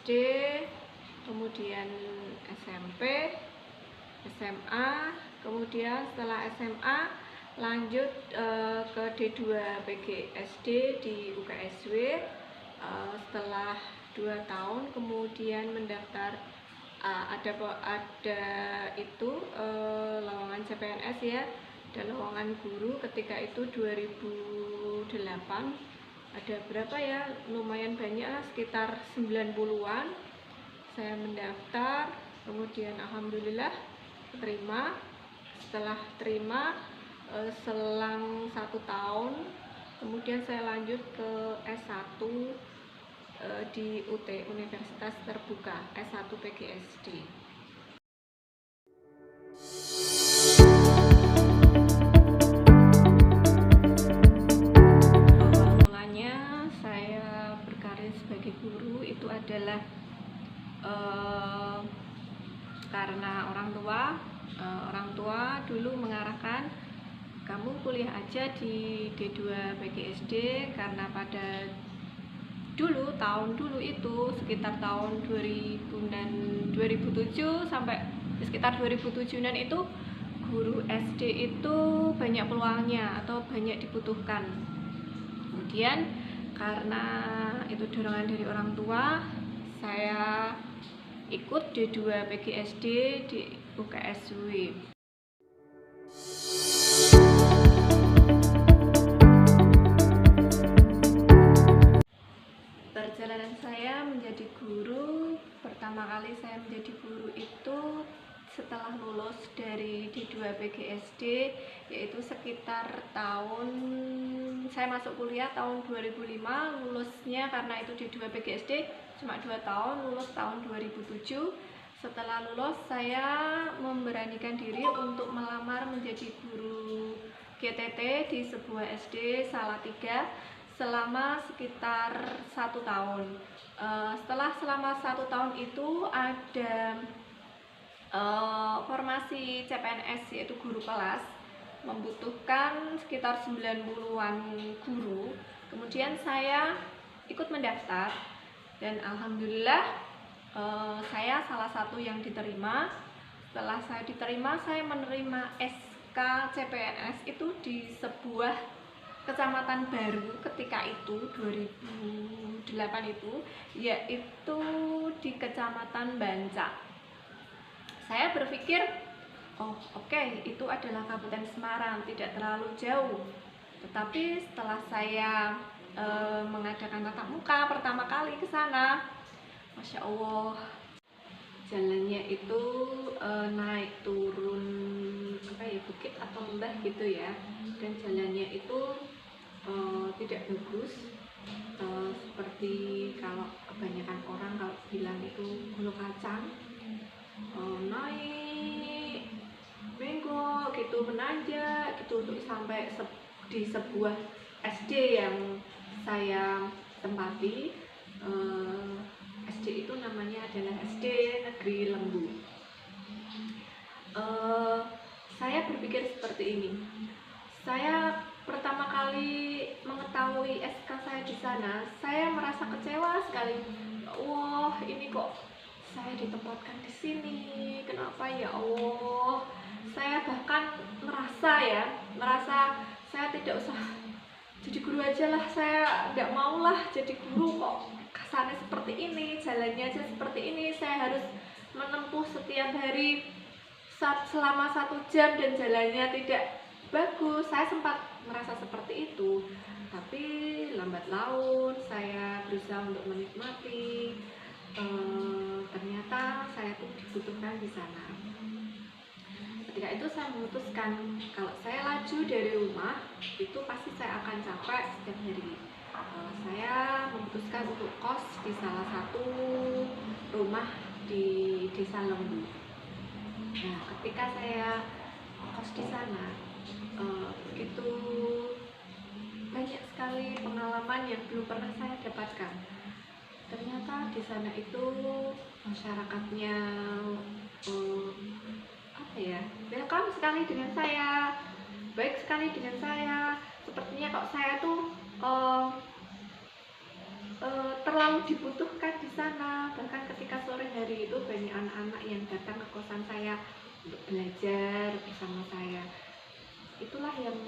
SD, kemudian SMP, SMA, kemudian setelah SMA lanjut ke D2 PGSD di UKSW. Setelah 2 tahun kemudian mendaftar, ada itu lowongan CPNS ya, dan lowongan guru ketika itu 2008. Ada berapa ya, lumayan banyak lah, sekitar 90-an. Saya mendaftar, kemudian alhamdulillah terima. Setelah terima, selang 1 tahun kemudian saya lanjut ke S1 di UT, Universitas Terbuka, S1 PGSD. Mulanya saya berkarir sebagai guru itu adalah karena orang tua dulu mengarahkan, kamu kuliah aja di D2 PGSD, karena pada tahun dulu itu sekitar tahun 2007 sampai sekitar 2007-an itu guru SD itu banyak peluangnya atau banyak dibutuhkan. Kemudian karena itu dorongan dari orang tua, saya ikut D2 PGSD di UKSW. Perjalanan saya menjadi guru, pertama kali saya menjadi guru itu setelah lulus dari D2 PGSD, yaitu sekitar saya masuk kuliah tahun 2005, lulusnya karena itu D2 PGSD cuma 2 tahun, lulus tahun 2007. Setelah lulus saya memberanikan diri untuk melamar menjadi guru GTT di sebuah SD Salatiga selama sekitar 1 tahun. Selama 1 tahun itu ada formasi CPNS, yaitu guru kelas, membutuhkan sekitar 90-an guru. Kemudian saya ikut mendaftar dan alhamdulillah saya salah satu yang diterima. Setelah saya diterima, saya menerima SK CPNS itu di sebuah kecamatan baru ketika itu 2008 itu, yaitu di Kecamatan Bancak. Saya berpikir, oke, itu adalah Kabupaten Semarang, tidak terlalu jauh. Tetapi setelah saya mengadakan tatap muka pertama kali ke sana, Masya Allah, jalannya itu naik turun bukit atau lembah gitu ya, dan jalannya itu tidak bagus, seperti kalau kebanyakan orang kalau bilang itu gunung kacang, naik bengkok gitu, menanjak gitu, untuk sampai di sebuah SD yang saya tempati. SD itu namanya adalah SD Negeri Lembu. Saya berpikir seperti ini. Saya pertama kali mengetahui SK saya di sana, saya merasa kecewa sekali. Wah, ini kok saya ditempatkan di sini? Kenapa ya Allah? Saya bahkan merasa saya tidak usah jadi guru aja lah, saya nggak mau lah jadi guru, kok kesannya seperti ini, jalannya aja seperti ini, saya harus menempuh setiap hari selama 1 jam dan jalannya tidak bagus. Saya sempat merasa seperti itu, tapi lambat laun saya berusaha untuk menikmati. Ternyata saya tuh dibutuhkan di sana. Ketika itu saya memutuskan kalau saya laju dari rumah itu pasti saya akan capek setiap hari. Saya memutuskan untuk kos di salah satu rumah di Desa Lembu. Nah, ketika saya kos di sana, itu banyak sekali pengalaman yang belum pernah saya dapatkan. Ternyata di sana itu masyarakatnya welcome sekali dengan saya, baik sekali dengan saya. Sepertinya kok saya tuh terlalu dibutuhkan di sana. Bahkan ketika sore hari itu banyak anak-anak yang datang ke kosan saya untuk belajar bersama saya. Itulah yang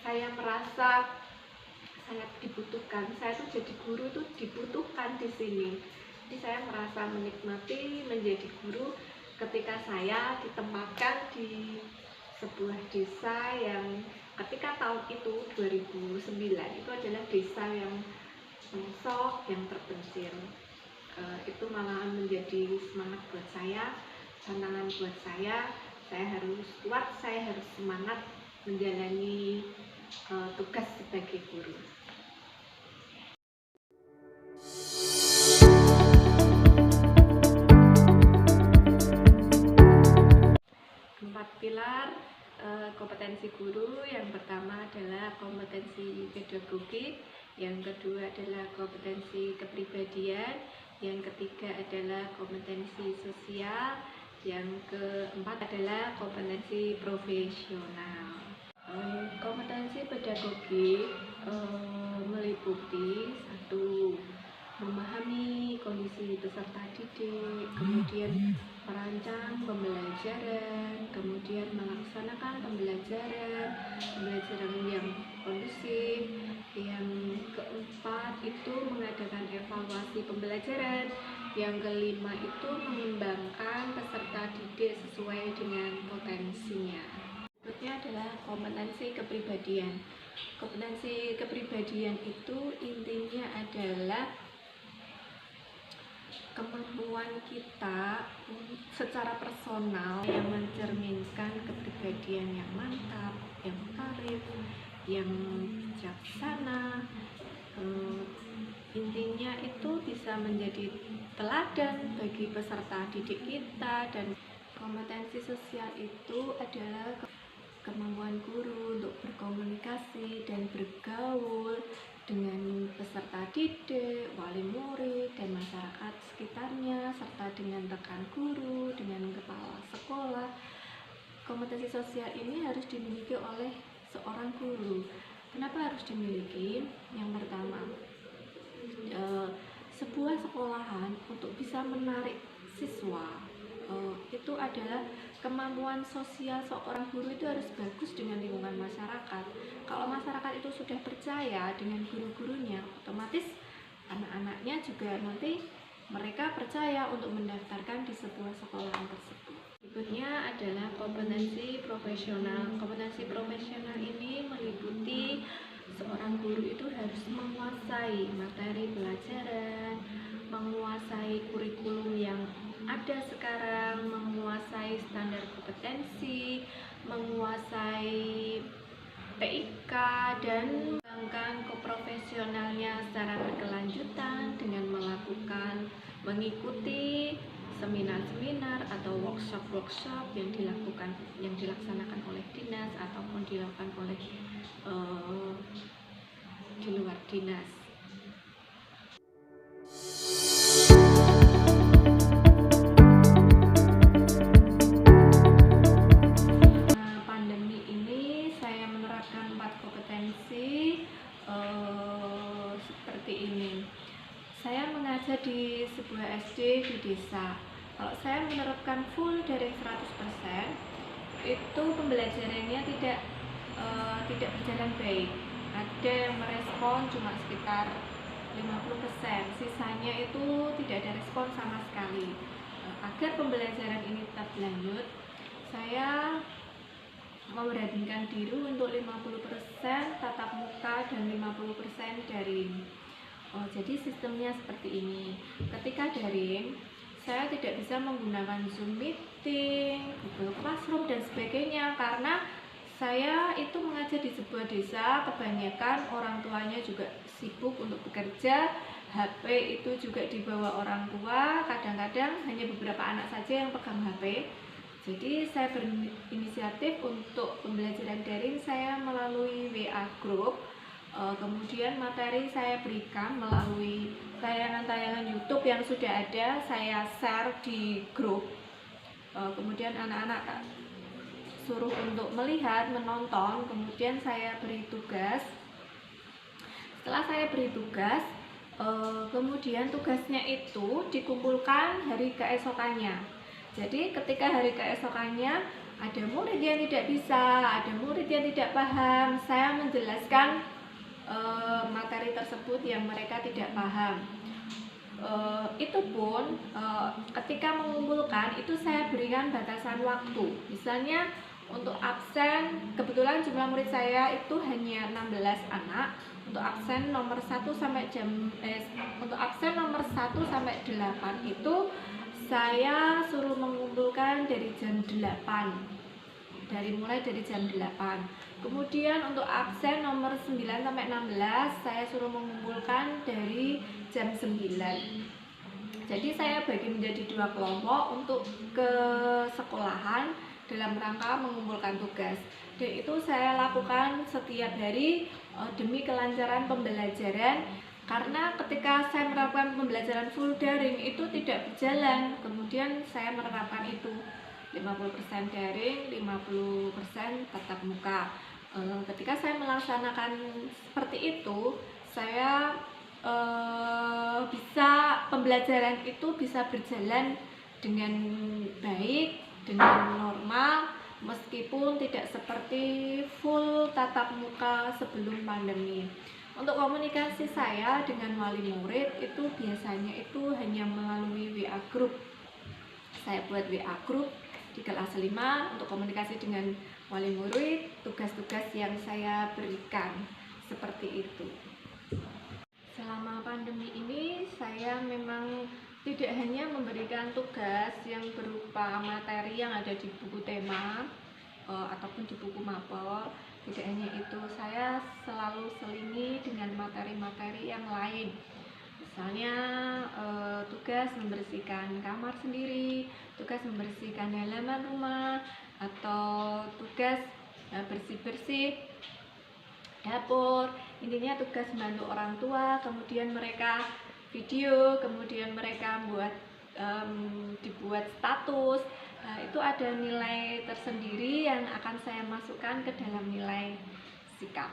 saya merasa sangat dibutuhkan. Saya tuh jadi guru tuh dibutuhkan di sini. Jadi saya merasa menikmati menjadi guru ketika saya ditempatkan di sebuah desa yang ketika tahun itu 2009 itu adalah desa yang pelosok, yang terpencil. Itu malah menjadi semangat buat saya, tantangan buat saya. Saya harus kuat, saya harus semangat menjalani tugas sebagai guru. Empat pilar kompetensi guru. Yang pertama adalah kompetensi pedagogik, yang kedua adalah kompetensi kepribadian, yang ketiga adalah kompetensi sosial, yang keempat adalah kompetensi profesional. Kompetensi pedagogik meliputi satu, memahami kondisi peserta didik, kemudian merancang pembelajaran, kemudian melaksanakan pembelajaran yang kondusif. Yang keempat itu mengadakan evaluasi pembelajaran. Yang kelima itu mengembangkan peserta didik sesuai dengan potensinya. Berikutnya adalah kompetensi kepribadian. Kompetensi kepribadian itu intinya adalah kemampuan kita secara personal yang mencerminkan kepribadian yang mantap, yang arif, yang bijaksana. Intinya itu bisa menjadi teladan bagi peserta didik kita. Dan kompetensi sosial itu adalah kemampuan guru untuk berkomunikasi dan bergaul dengan peserta didik, wali murid, dan masyarakat sekitarnya, serta dengan rekan guru, dengan kepala sekolah. Kompetensi sosial ini harus dimiliki oleh seorang guru. Kenapa harus dimiliki? Yang pertama, sebuah sekolahan untuk bisa menarik siswa itu adalah kemampuan sosial seorang guru itu harus bagus dengan lingkungan masyarakat. Kalau masyarakat itu sudah percaya dengan guru-gurunya, otomatis anak-anaknya juga nanti mereka percaya untuk mendaftarkan di sebuah sekolahan tersebut. Berikutnya adalah kompetensi profesional. Kompetensi profesional ini meliputi seorang guru itu harus menguasai materi pelajaran, menguasai kurikulum yang ada sekarang, menguasai standar kompetensi, menguasai PIK, dan mengembangkan keprofesionalnya secara berkelanjutan dengan mengikuti seminar-seminar atau workshop yang dilaksanakan oleh dinas ataupun dilakukan oleh di luar dinas. Pandemi ini saya menerapkan 4 kompetensi seperti ini. Saya mengajar di sebuah SD di desa. Kalau saya menerapkan full dari 100%, itu pembelajarannya tidak berjalan baik. Ada yang merespon cuma sekitar 50%, sisanya itu tidak ada respon sama sekali. Agar pembelajaran ini tetap lanjut, saya memberanikan diri untuk 50% tatap muka dan 50% daring. Jadi sistemnya seperti ini. Ketika daring, saya tidak bisa menggunakan Zoom meeting, Google Classroom dan sebagainya, karena saya itu mengajar di sebuah desa, kebanyakan orang tuanya juga sibuk untuk bekerja, HP itu juga dibawa orang tua, kadang-kadang hanya beberapa anak saja yang pegang HP. Jadi saya berinisiatif untuk pembelajaran daring saya melalui WA group. Kemudian materi saya berikan melalui tayangan-tayangan YouTube yang sudah ada, saya share di grup. Kemudian anak-anak suruh untuk melihat, menonton, kemudian saya beri tugas. Setelah saya beri tugas, kemudian tugasnya itu dikumpulkan hari keesokannya. Jadi ketika hari keesokannya ada murid yang tidak bisa, ada murid yang tidak paham, saya menjelaskan materi tersebut yang mereka tidak paham. Itu pun ketika mengumpulkan itu saya berikan batasan waktu. Misalnya untuk absen, kebetulan jumlah murid saya itu hanya 16 anak. Untuk absen nomor 1 sampai untuk absen nomor 1 sampai 8 itu saya suruh mengumpulkan dari jam 8. Mulai dari jam 8. Kemudian untuk absen nomor 9 sampai 16 saya suruh mengumpulkan dari jam 9. Jadi saya bagi menjadi 2 kelompok untuk ke sekolahan dalam rangka mengumpulkan tugas. Dan itu saya lakukan setiap hari demi kelancaran pembelajaran, karena ketika saya menerapkan pembelajaran full daring itu tidak berjalan. Kemudian saya menerapkan itu 50% daring, 50% tatap muka. Ketika saya melaksanakan seperti itu, saya pembelajaran itu bisa berjalan dengan baik, dengan normal, meskipun tidak seperti full tatap muka sebelum pandemi. Untuk komunikasi saya dengan wali murid itu biasanya itu hanya melalui WA group. Saya buat WA group di kelas 5 untuk komunikasi dengan wali murid, tugas-tugas yang saya berikan, seperti itu. Selama pandemi ini saya memang tidak hanya memberikan tugas yang berupa materi yang ada di buku tema ataupun di buku mapel. Tidak hanya itu, saya selalu selingi dengan materi-materi yang lain. Misalnya tugas membersihkan kamar sendiri, tugas membersihkan halaman rumah, atau tugas bersih-bersih dapur. Intinya tugas membantu orang tua, kemudian mereka video, kemudian mereka dibuat status. Itu ada nilai tersendiri yang akan saya masukkan ke dalam nilai sikap.